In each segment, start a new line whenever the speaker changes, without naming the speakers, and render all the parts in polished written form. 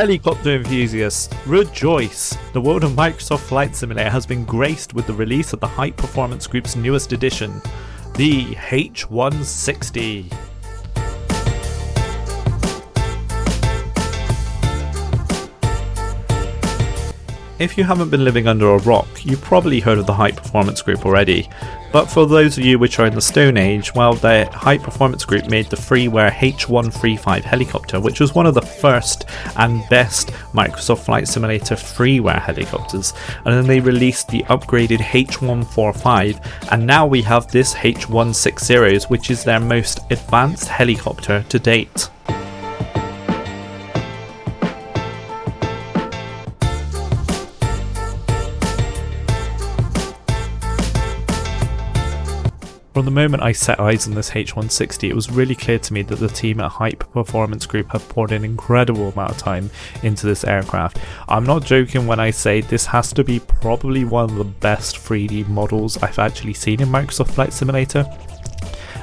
Helicopter enthusiasts, rejoice! The world of Microsoft Flight Simulator has been graced with the release of the Hype Performance Group's newest edition, the H160. If you haven't been living under a rock, you've probably heard of the Hype Performance Group already, but for those of you which are in the Stone Age, well, the Hype Performance Group made the freeware H135 helicopter, which was one of the first and best Microsoft Flight Simulator freeware helicopters, and then they released the upgraded H145, and now we have this H160, which is their most advanced helicopter to date. From the moment I set eyes on this H160, it was really clear to me that the team at Hype Performance Group have poured an incredible amount of time into this aircraft. I'm not joking when I say this has to be probably one of the best 3D models I've actually seen in Microsoft Flight Simulator,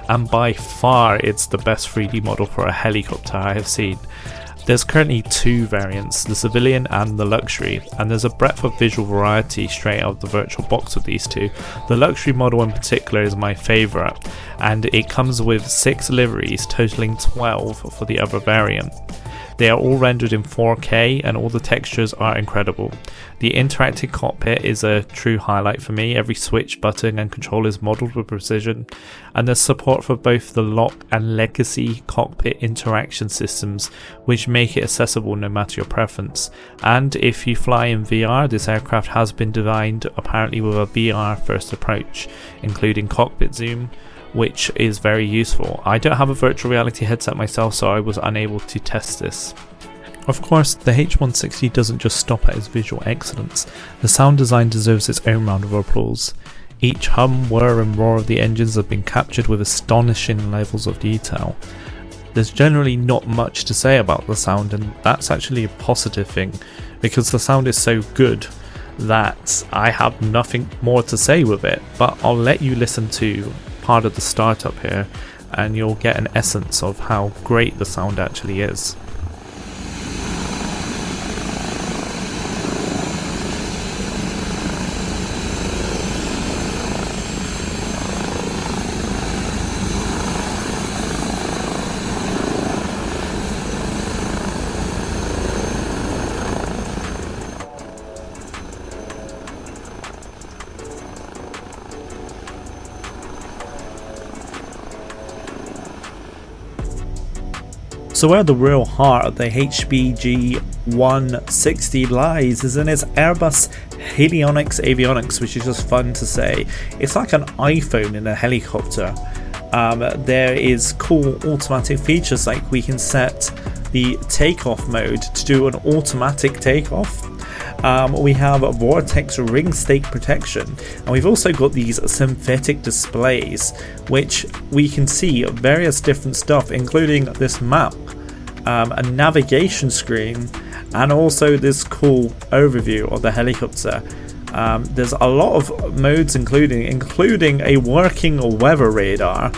and by far it's the best 3D model for a helicopter I have seen. There's currently two variants, the civilian and the luxury, and there's a breadth of visual variety straight out of the virtual box of these two. The luxury model in particular is my favourite, and it comes with 6 liveries totaling 12 for the other variant. They are all rendered in 4K and all the textures are incredible. The interactive cockpit is a true highlight for me. Every switch, button and control is modelled with precision, and there's support for both the lock and legacy cockpit interaction systems, which make it accessible no matter your preference. And if you fly in VR, this aircraft has been designed apparently with a VR first approach, including cockpit zoom, which is very useful. I don't have a virtual reality headset myself, so I was unable to test this. Of course, the H160 doesn't just stop at its visual excellence. The sound design deserves its own round of applause. Each hum, whir and roar of the engines have been captured with astonishing levels of detail. There's generally not much to say about the sound, and that's actually a positive thing, because the sound is so good that I have nothing more to say with it, but I'll let you listen to part of the startup here and you'll get an essence of how great the sound actually is. So where the real heart of the HPG 160 lies is in its Airbus Helionics avionics, which is just fun to say. It's like an iPhone in a helicopter. There is cool automatic features, like we can set the takeoff mode to do an automatic takeoff. We have vortex ring stake protection, and we've also got these synthetic displays which we can see various different stuff, including this map, a navigation screen, and also this cool overview of the helicopter. There's a lot of modes including a working weather radar,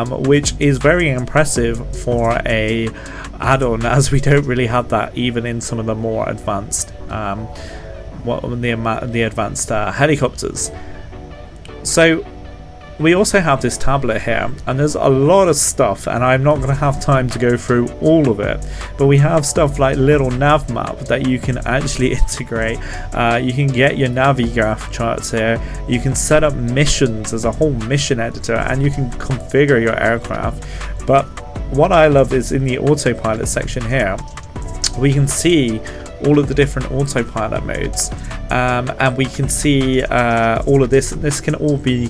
which is very impressive for a add-on, as we don't really have that even in some of the more advanced advanced helicopters. So we also have this tablet here, and there's a lot of stuff, and I'm not going to have time to go through all of it, but we have stuff like little nav map that you can actually integrate. You can get your Navigraph charts here, you can set up missions as a whole mission editor, and you can configure your aircraft. But what I love is in the autopilot section here, we can see all of the different autopilot modes, and we can see all of this, and this can all be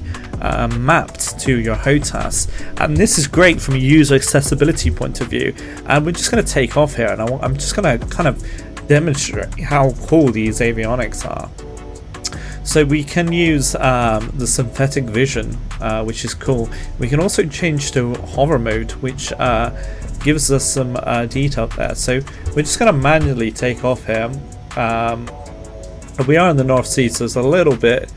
mapped to your HOTAS, and this is great from a user accessibility point of view. And we're just going to take off here, and I'm just going to kind of demonstrate how cool these avionics are. So we can use the synthetic vision, which is cool. We can also change to hover mode, which gives us some detail there. So we're just going to manually take off here. We are in the North Sea, so it's a little bit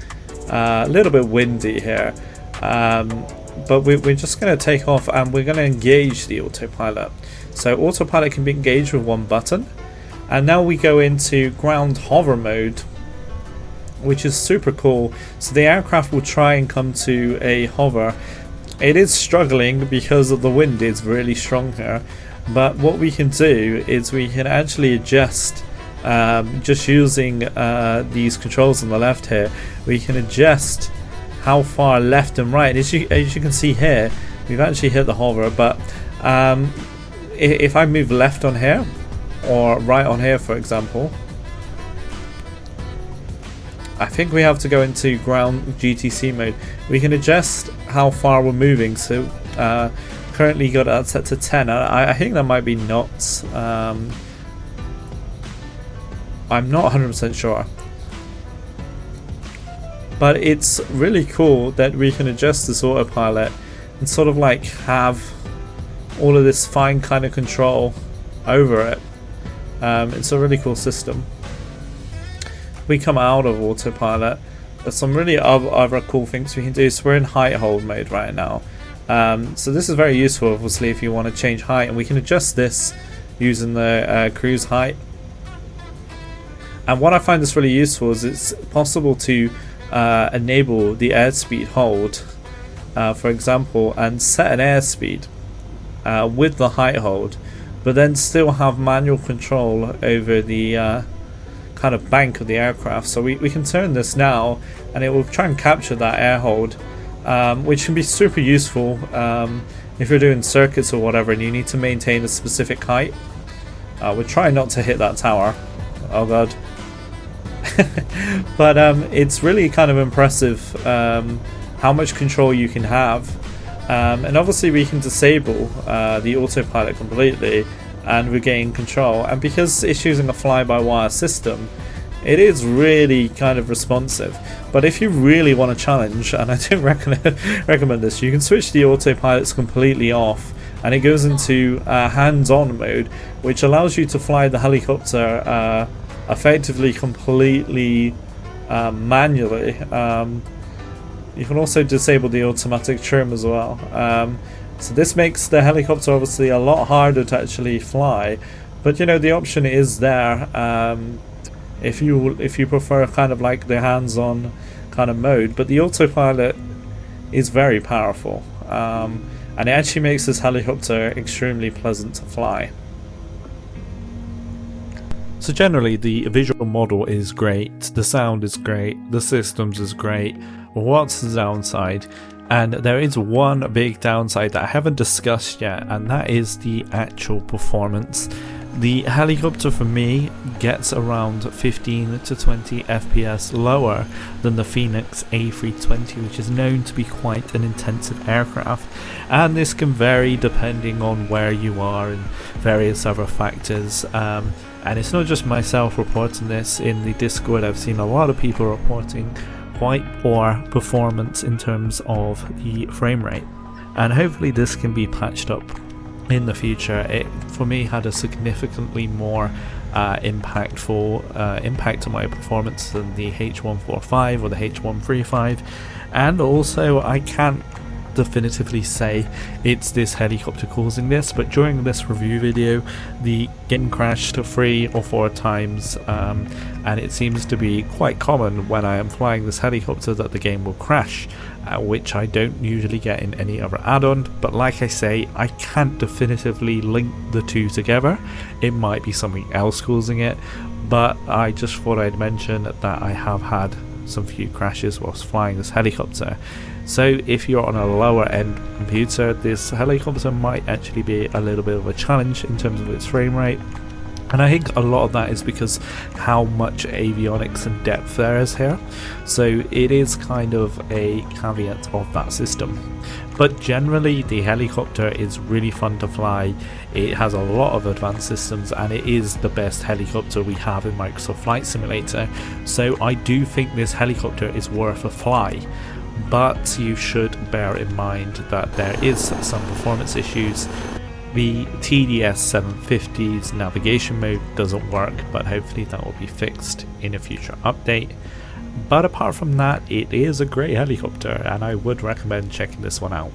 windy here, but we're just going to take off, and we're going to engage the autopilot. So autopilot can be engaged with one button. And now we go into ground hover mode, which is super cool. So the aircraft will try and come to a hover. It is struggling because of the wind is really strong here, but what we can do is we can actually adjust, just using these controls on the left here, we can adjust how far left and right. As you can see here, we've actually hit the hover, but if I move left on here or right on here, for example, I think we have to go into ground GTC mode. We can adjust how far we're moving. So currently got that set to 10. I think that might be knots. I'm not 100% sure. But it's really cool that we can adjust this autopilot and sort of like have all of this fine kind of control over it. It's a really cool system. We come out of autopilot, there's some really other cool things we can do. So we're in height hold mode right now. So this is very useful, obviously, if you want to change height, and we can adjust this using the cruise height. And what I find this really useful is it's possible to enable the airspeed hold, for example, and set an airspeed with the height hold, but then still have manual control over the kind of bank of the aircraft. So we can turn this now and it will try and capture that air hold, which can be super useful if you're doing circuits or whatever and you need to maintain a specific height. We're trying not to hit that tower. Oh god. But it's really kind of impressive how much control you can have, and obviously we can disable the autopilot completely and regain control. And because it's using a fly-by-wire system, it is really kind of responsive. But if you really want to challenge, and I do recommend this, you can switch the autopilots completely off and it goes into hands-on mode, which allows you to fly the helicopter effectively completely manually. You can also disable the automatic trim as well. So this makes the helicopter obviously a lot harder to actually fly, but you know, the option is there if you prefer kind of like the hands-on kind of mode. But the autopilot is very powerful, and it actually makes this helicopter extremely pleasant to fly. So generally the visual model is great, the sound is great, the systems is great. What's the downside? And there is one big downside that I haven't discussed yet, and that is the actual performance. The helicopter for me gets around 15 to 20 FPS lower than the Phoenix A320, which is known to be quite an intensive aircraft, and this can vary depending on where you are and various other factors. And it's not just myself reporting this. In the Discord I've seen a lot of people reporting quite poor performance in terms of the frame rate, and hopefully this can be patched up in the future. It for me had a significantly more impact on my performance than the H145 or the H135, and also I can't definitively say it's this helicopter causing this, but during this review video the game crashed 3 or 4 times, and it seems to be quite common when I am flying this helicopter that the game will crash, which I don't usually get in any other add-on. But like I say, I can't definitively link the two together. It might be something else causing it, but I just thought I'd mention that I have had some few crashes whilst flying this helicopter. So if you're on a lower end computer, this helicopter might actually be a little bit of a challenge in terms of its frame rate. And I think a lot of that is because how much avionics and depth there is here. So it is kind of a caveat of that system. But generally the helicopter is really fun to fly. It has a lot of advanced systems and it is the best helicopter we have in Microsoft Flight Simulator. So I do think this helicopter is worth a fly. But you should bear in mind that there is some performance issues. The TDS 750's navigation mode doesn't work, but hopefully that will be fixed in a future update. But apart from that, it is a great helicopter and I would recommend checking this one out.